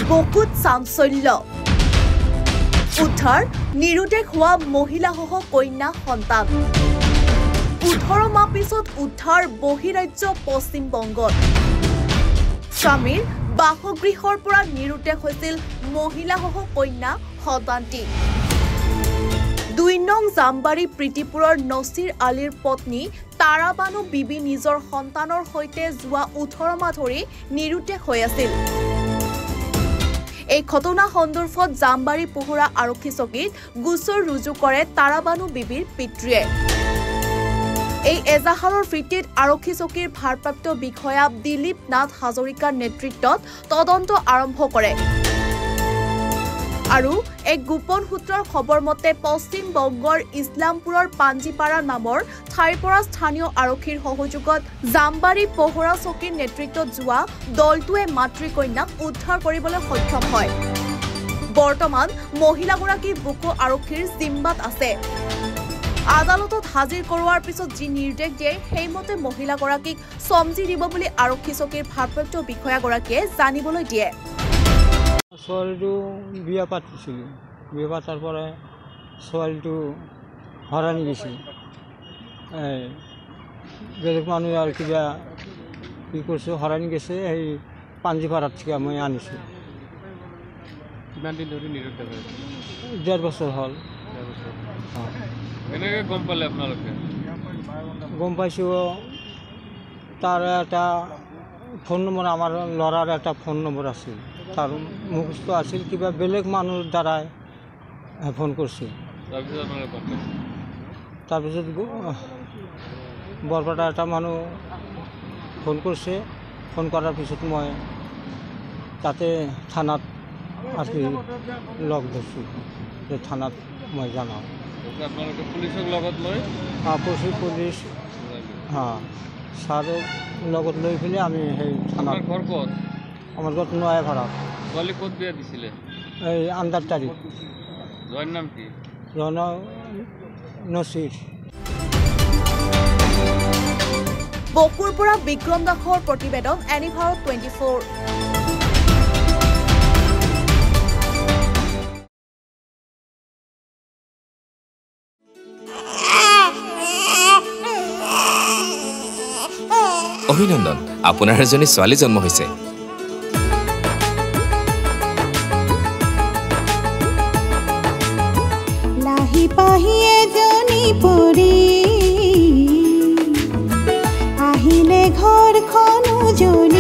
বকুত চাঞ্চল্য উদ্ধাৰ নিৰুদেশ হোৱা মহিলাসহ কন্যা সন্তান 18 মাহ পিছত উদ্ধাৰ বহিৰাজ্য পশ্চিম বংগত স্বামীৰ বাসগৃহৰ পৰা নিৰুদেশ হৈছিল মহিলাসহ কন্যা সন্তানটি 2 নং জামবাৰী প্ৰীতিপুৰৰ নছিৰ আলীৰ পত্নী তাৰাবানু বিবি নিজৰ সন্তানৰ সৈতে যোৱা 18 মাহ ধৰি নিৰুদেশ হৈ আছিল এই ঘটনা সন্দৰ্ভত জামবাৰী পোহৰা আৰক্ষী চকীত গোচৰ ৰুজু কৰে তাৰাবানু বিবিৰ পিতৃয়ে এই এজাহাৰৰ ভিত্তিত আৰক্ষী চকীৰ ভাৰপ্ৰাপ্ত বিষয়া দিলীপ নাথ হাজৰিকাৰ নেতৃত্বত তদন্ত আৰম্ভ কৰে আৰু এক গোপন সূত্ৰৰ খবৰ মতে পশ্চিম বংগৰ ইছলামপুৰৰ পাঞ্জিপাৰা নামৰ ঠাইৰ পৰা স্থানীয় আৰক্ষীৰ সহযোগত জামবাৰী পোহৰা চকীৰ নেতৃত্বত যোৱা দলটোৱে মাতৃকন্যাক উদ্ধাৰ কৰিবলৈ সক্ষম হয় বৰ্তমান মহিলাগৰাকী বুকো আৰক্ষীৰ জিম্মাত আছে আদালতত হাজিৰ কৰোৱাৰ পিছত যি নিৰ্দেশ দিয়ে সেইমতে মহিলাগৰাকীক সমজি দিব বুলি আৰক্ষী চকীৰ ভাৰপ্ৰাপ্ত বিষয়াগৰাকীয়ে জানিবলৈ দিয়ে ছোৱালীটো বিয়া পাতিছিলোঁ বিয়া পাতাৰ পৰা ছোৱালীটো হৰানি গৈছিল বেলেগ মানুহে আৰু কিবা কি কৰিছোঁ হৰানি গৈছে সেই পাঞ্জিপাৰাত থেকে মই আনিছোঁ কিমান দিন ধৰি নিৰুদ্দেশ হৈ 1.5 বছৰ হ'ল কেনেকৈ গম পালে আপোনালোকে গম পাইছোঁ তাৰ এটা ফোন নম্বৰ আমাৰ ল'ৰাৰ এটা ফোন নম্বৰ আছিল তাৰ মুখস্থ আছিল কিবা বেলেগ মানুহৰ দ্বাৰাই ফোন কৰিছিল তাৰপিছত বৰপেটা এটা মানুহ ফোন কৰিছে ফোন কৰাৰ পিছত মই তাতে থানাত আজি লগ ধৰিছোঁ যে থানাত মই জনাওঁ আপোনালোকে পুলিচক লগত লৈ পুলিচ ছাৰক লগত লৈ পেলাই আমি সেই থানাত ঘৰ ক'ত আমাৰ ঘৰত নয়া ভাড়া ছোৱালী ক'ত বিয়া দিছিলে এই আন্দাৰ তাৰিখ জয়ৰ নাম কি নছিৰ বকুৰ পৰা বিক্ৰম দাসৰ প্ৰতিবেদন এনিভাৰত 24 অভিনন্দন আপোনাৰ এজনী ছোৱালী জন্ম হৈছে লাহি পাহি এজনী পৰি আহিলে ঘৰখন উজলি